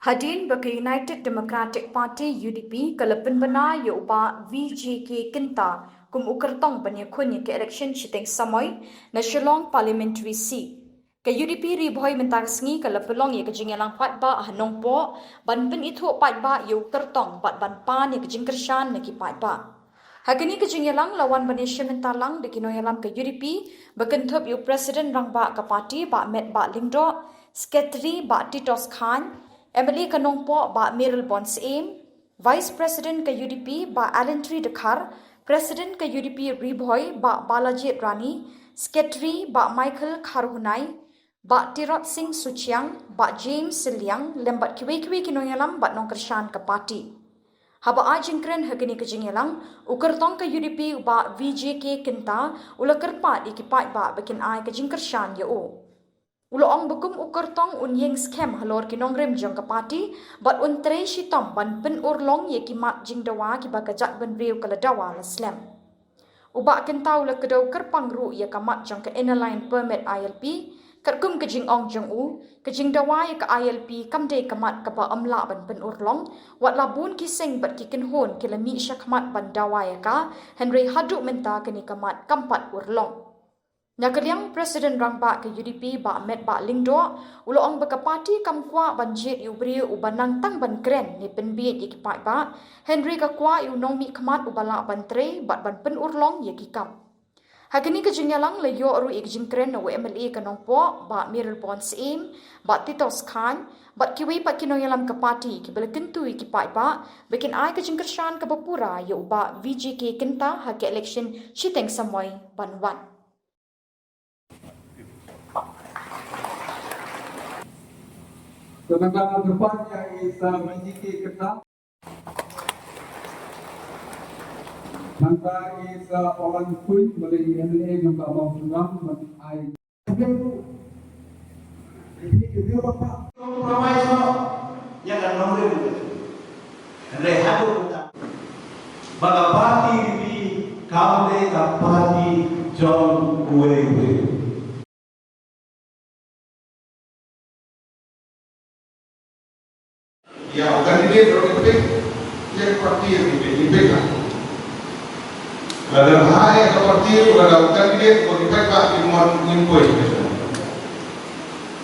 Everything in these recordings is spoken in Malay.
Hadin bagi United Democratic Party UDP kalapan bana yoba VJK kinta kum ukertong banya kunya ke election chiteng samoy na Shillong parliamentary seat. Ke UDP riboy mentang sengi kalapelong ye kejingelang patba hanong po ban pen itu patba yo kertong bat ban pan ye kejingkershan ne ki patba. Hagini kejingelang lawan bani shementalang de kinoyalam ke UDP bekentup yo president rangba ke parti ba Metbah Lyngdoh, secretary ba Titos Khan, MLA Kanongpo ba Miril Bons Aim, Vice President ke UDP ba Alentry Dekar, President ke UDP Riboy ba Balajit Rani, Secretary ba Michael Kharhunai, ba Tirot Singh Suchiang, ba James Siliang, lembat kiwi-kiwi kinoyalam ba nongkershan ke parti. Haba ajing Kren hagini kejingelang, ukertong ke UDP ba VJK kinta, ula kerpat ikipat ba bikin ai kejingkershan ya o. Uloong bekum ukertong unyeng scam halor kinong rem jong ke parti, bat un Trei shitom ban pen urlong ye kimat jing dawa ki bagajat ben riu kala dawa la slam. Ubak kentau la kedau kerpang ru ye kamat jong ke inner permit ILP, kerkum ke jing ong jong u, ke jing dawa ye ke ILP kamde kamat ke ba amla ban pen urlong, wat labun kiseng bat kikin hon kila mi syakmat ban dawa ye ka, Henry haduk menta kini kamat kampat urlong. Nyakaliang Presiden rangba ke UDP ba Metbah Lyngdoh, uloong baka parti kam Kwah banjit ubri ubanang Tang ban Kren ni penbiet ye kipai ba, Henry ka Kwah Nongmihkhmat ubala ban Trei bat ban pen urlong ye kikam. Hagini kejingalang leyo ru ikjing Kren na MLA kanongpo ba Miril Bons Aim, ba Titos Khan, bat kiwi pat kinoyalam ke parti ki belekentu kipai ba, bikin ai kejingkershan ke bapura ye uba VJK kenta hake election chiteng samoy ban wan. Tenaga depan yang isa menjiki kita Nangka isa orang pun boleh MLA nangka mau sulam mati ai. Ini bapak. Ramai semua yang akan mengambil NEHU bagi parti di kami ke parti John Kwah. Ya, kandidat orang itu yang parti yang dipegang. Dalam hal yang parti itu ada kandidat bagi mereka yang mengimpoi.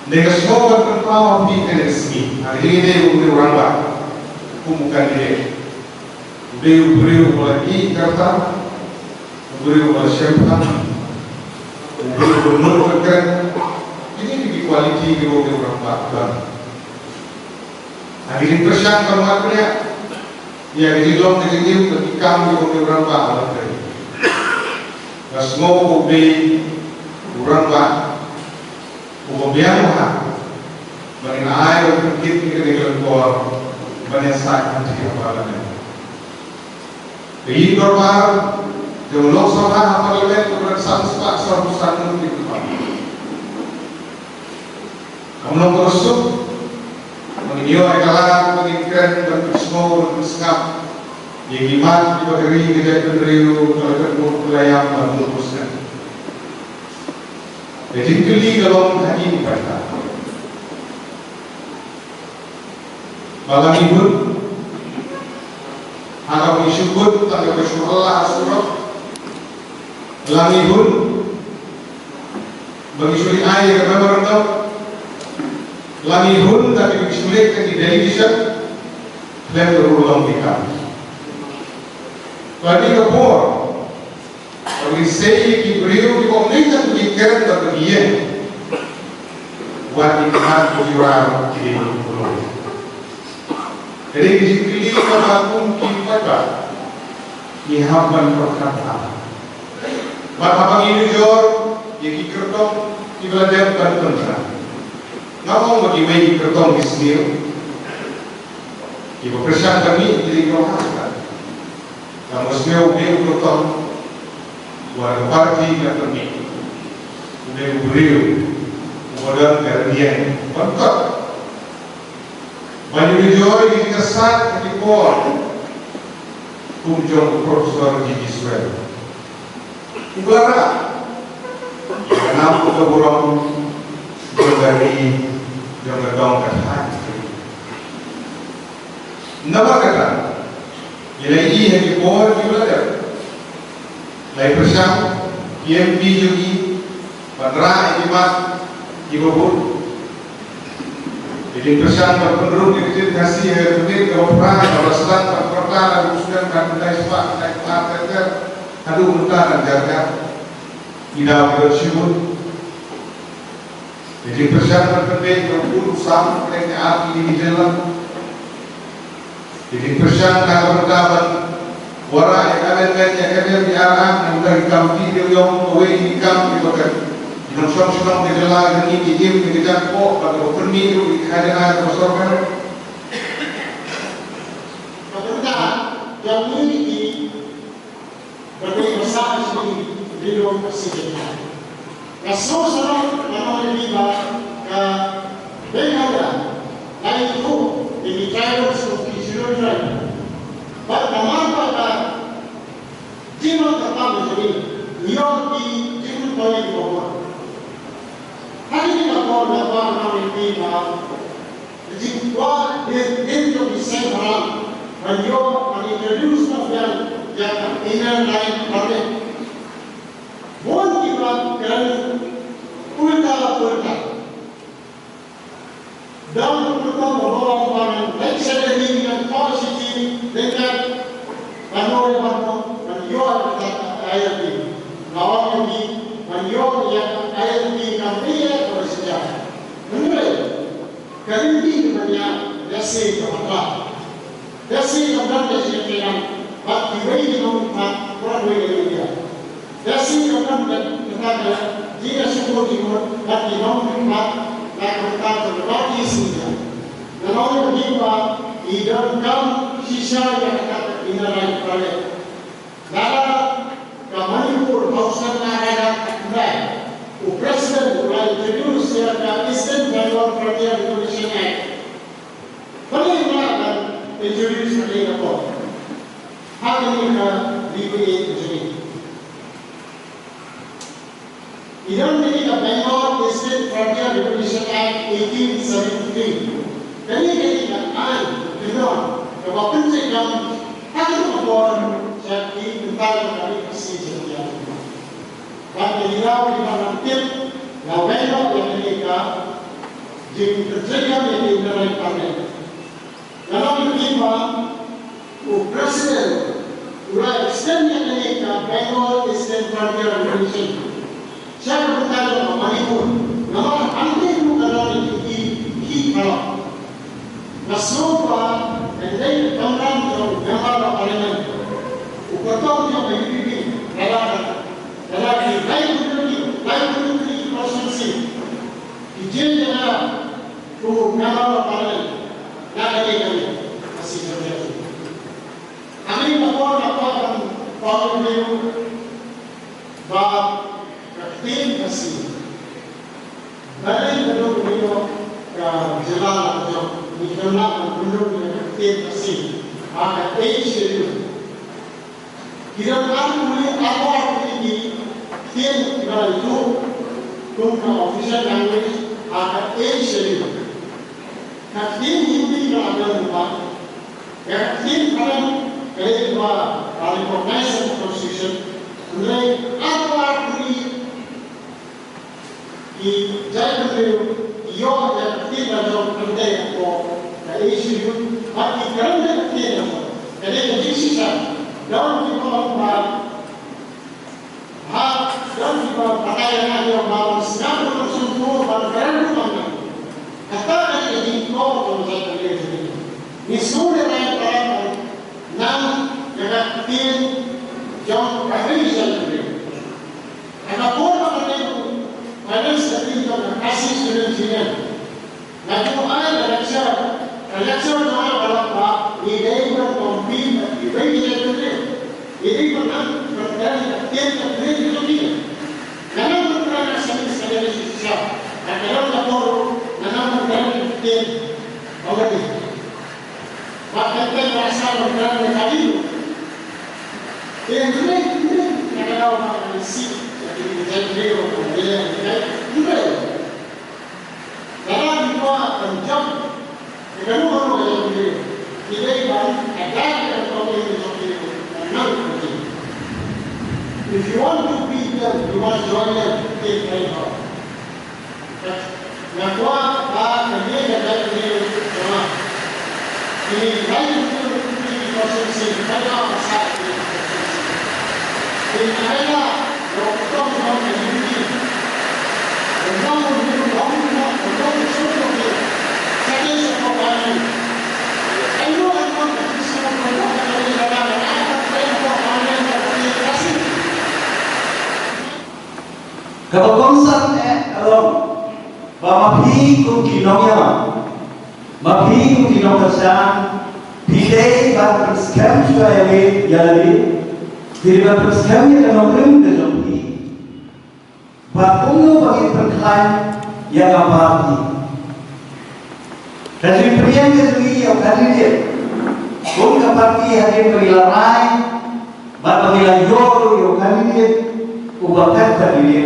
Dengan semua berkembang di NSC, hari ini udah orang baru, bukan kandidat. Beliau lagi kata, beliau siapa, beliau menurutkan ini di kualiti di orang baru. Hari ini persiang kemarinnya, ya di Shillong kejadian ketika kami orang bahagia. Semua ubi orang bahagia, ubian mah, bagi air berkit ke dalam kor, bagi saat nanti apa lagi. Di Khubor, di Loksaha Parlimen bersama serbusan menteri kepala. Kamu terusuk. Mengiyo adalah Kren dan semua bersikap yang iman diberi tidak beriu kalau kelayang dan melepaskan. Jadi kali dalam hati ini kata, malam ibu, agak bersyukur, agak bersyukur Allah surah, malam ibu, bagi suri air yang berendam. Lagi hun tapi disulit di television dan berulang kita. Lagi Khubor, lagi saya di beliau di komunitas di Kren dan dia buat ikhlas berjuang di pulau. Jadi di sini kita pun kita dihamban perkataan. Bapak ini jor, yang dikertong di belajar dan Ngomong bagi bayi kertong di sini, ibu persiang kami jadi kerohatan. Kamu semua udah kertong, warga parti yang kami, udah beliau, modal kerjaan, bangkit. Banyak dijual di kesat di Khubor, kunjung Profesor Gigi Swell. Ubara, kenapa keborong dari Lyngdoh ke hati. Nama kata, ilai yang Khuborjylla ada, lai persang, PMP juga, Trei di Khubor. Jadi persang berpengaruh di kecil kasih menit keoperan, perasaan perpertaan, usulan dan sepak, teter, aduh mentah dan jaga, tidak bersibuk. Jadi persang berpengaruh berpuluh sama dengan api di jalan. Jadi persang kalau bertahan, orang yang ada di arah yang dari kampi dia yang away di kampi bukan. Yang sama-sama Meghalaya ini diim mengejar kok pada perni itu ada masyarakat. Kemudian yang ini di berbagai besar seperti Lyngdoh Presiden. Kesusahan nama Metbah ke Meghalaya, NEHU di Trei seperti Shillong. Pertama pada jimat terpadu jadi yang di jimat boleh dibawa. Hari ini lapor nama Metbah, jadi Kwah dia to be sent around when you introduce yang inner line project. One kita kan ulta. Dan ulta membawa orang baik sekali dengan positif dengan manuver manuver ayat ini. Lawan ini manuver yang ayat ini kami bersejarah. Menurut kali ini banyak lesson kepada. Lesson kepada yang bagi wajib Nongmihkhmat Broadway India. Lesson kepada jika syukur timur bagi Nongmihkhmat dan berkata berbagi India. Namun juga hidupkan sisa yang akan dinilai oleh dalam Manipur Hausa Nagara Trei. Presiden mulai introduce the Eastern Bengal Frontier Regulation Act. Bagaimana introduce Lyngdoh? Hari ini DBA ini. Idan ini Bengal Eastern Frontier Regulation Act 1873. Kali ini kan Lyngdoh kebakan sedang hari Khubor jadi tentang dari khasinews. Dan beliau di dalam tim Lyngdoh yang mereka jadi terjadi di dalam parlemen. Dalam lima presiden sudah extend yang mereka Bengal Eastern Frontier Regulation. Saya berkata Manipur, nama anti bukan di kalau Nasrullah dan lain program yang Meghalaya parlemen. Ukurkan yang begini dalam lain konstitusi dijenjana untuk Meghalaya parlemen nak ada kami masih terjadi. Kami laporkan parlemen bab tim masih belum Khhuborjylla atau Nongmihkhmat belum tim masih akan issue. Kira-kira mulai awal ini tim itu tentang official language akan issue. Tim Hindi ada empat. Tim Kren kedua recognized constitution. Mulai awal ini di jalan yo yang tidak ada penting untuk issue. Bagi kerana tidak ada sisa. Dalam kita pakaian yang bawa senang untuk bergerak mana? Kata ini kau kalau saya beli ini sudah naik enam dengan tim yang profesional beli. Karena korban itu ada satu yang kasih student. Lalu ada lecture mana kalau ini compete ini ini pernah berkali tiap itu dia. Kalau pernah sekali susah, kalau lapor, kalau pernah tiap orang ini. Maka kita rasa pernah kali itu. Ini kalau orang isi jadi dia orang dia. Kalau kita pencap, kita orang yang dia. If you want to beat them, you must join them to take Trei. Kwah kerja dengan semua. Ini lain di konsumsi mereka pasal ini. Ini adalah doktor ini. Orang semua saya sekolah ini. Ayo semua Kalau konsep kalau Mapi kum kinong ya, mapi kum kinong kerjaan, pilih bahan perskem juga ya pilih bahan perskem ya kan orang terjadi. Bahan bagi perklaim yang apa ni? Dari pria kesui yang kali dia, kum kapati hari perilarai, bahan perilayor yang kali dia, ubakat kali dia.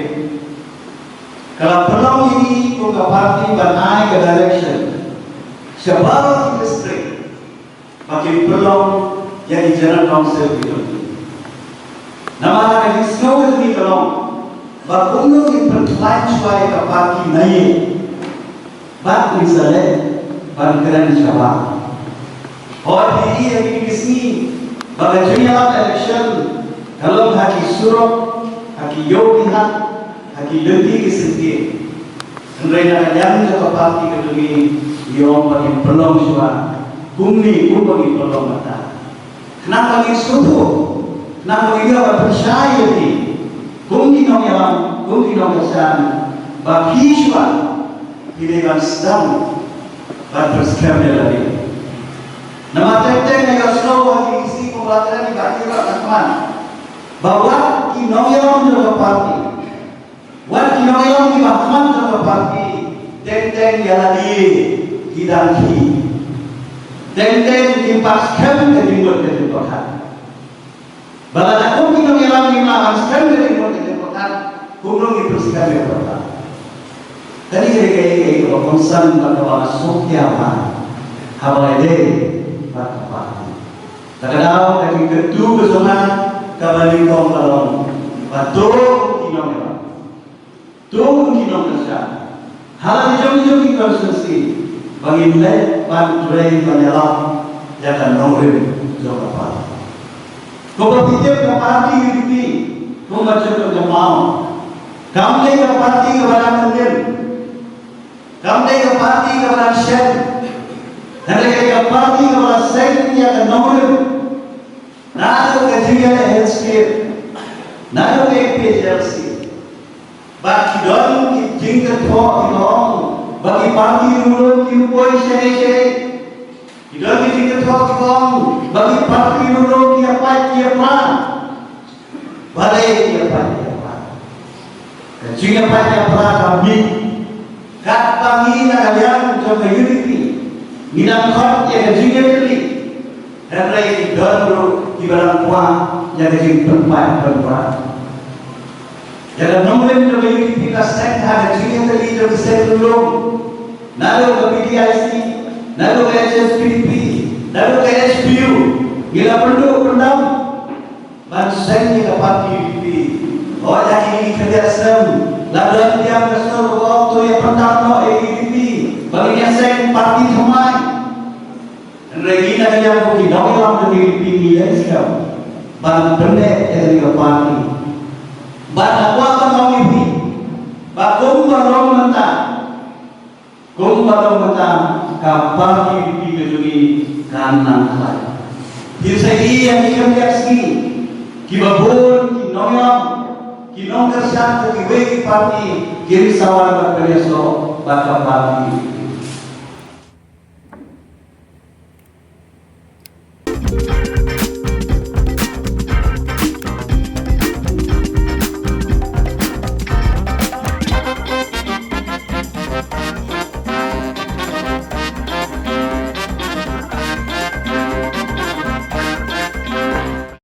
Kalau peluang ini kita parti banai ke direction sebuah industri bagi peluang yang di General Council itu. Nama dari semua ini peluang bagunung yang berkelain supaya ke parti naik bak misalnya ban Kren Jawa. Orang ini yang di sini bagi General Election kalau haki suruh haki yogihat haki lebih kesentik. Mereka yang jatuh parti kedua yang bagi peluang suara, bumi bagi peluang mata. Kenapa bagi suatu? Kenapa bagi apa percaya ni? Bumi nong yang bumi nong kesan bagi suara pilihkan sedang berperskam lagi. Nama tertentu yang selalu hati isi pembelajaran di bagi teman bahwa kinong yang jatuh parti. Wan kinong di bahman sama parti teng yaladi hidangki teng di paskan ke timur ke timurkan bala aku kinong di paskan ke timur ke timurkan kunung itu sekali berapa tadi kaya kalau konsen pada sokya mah hawalede apa terkadang dari kedua bersama kembali kong kalong betul kinong Tuh kinong kerja, hal jauh konsumsi bagi nilai ban Trei penyelam jangan nongrim jauh apa. Kompetitif parti ini, macam mau. Kamu ke parti kepada mungkin, kamu ke parti kepada sen, nanti ke parti kepada sen yang nongrim. Nado kejian healthcare, nado ke PJLC. Bagi don jingkat thok ilong bagi parti nurun kinupoi syai idon jingkat thok ilong bagi parti nurun kiapa balai kiapa jingkat kiapa kami kat pangi na kalian coba unity minang khot yang jingkat ni Trei idon di barang Kwah yang jingkat tempat Jangan nonglen lebih kita set ada jingkat tadi jadi set Shillong, nalu ke PDIC, nalu ke HSPP, nalu ke HPU, gila perlu pendam, bansen kita parti PDIP, oh jadi ini kerjasam, lalu yang kesal waktu yang pendam no PDIP, baginya sen parti semai, regina yang bukti nonglan PDIP nilai sekarang, ban benek jadi ke parti. Bak apa kau ini? Bak kumbarong mata kapal ini kejuni kanan kali. Jadi yang dikerjakan kibabur, kinoyam, kinong kerjaan, kiwegi parti, kiri sawar berkerja so, bak parti.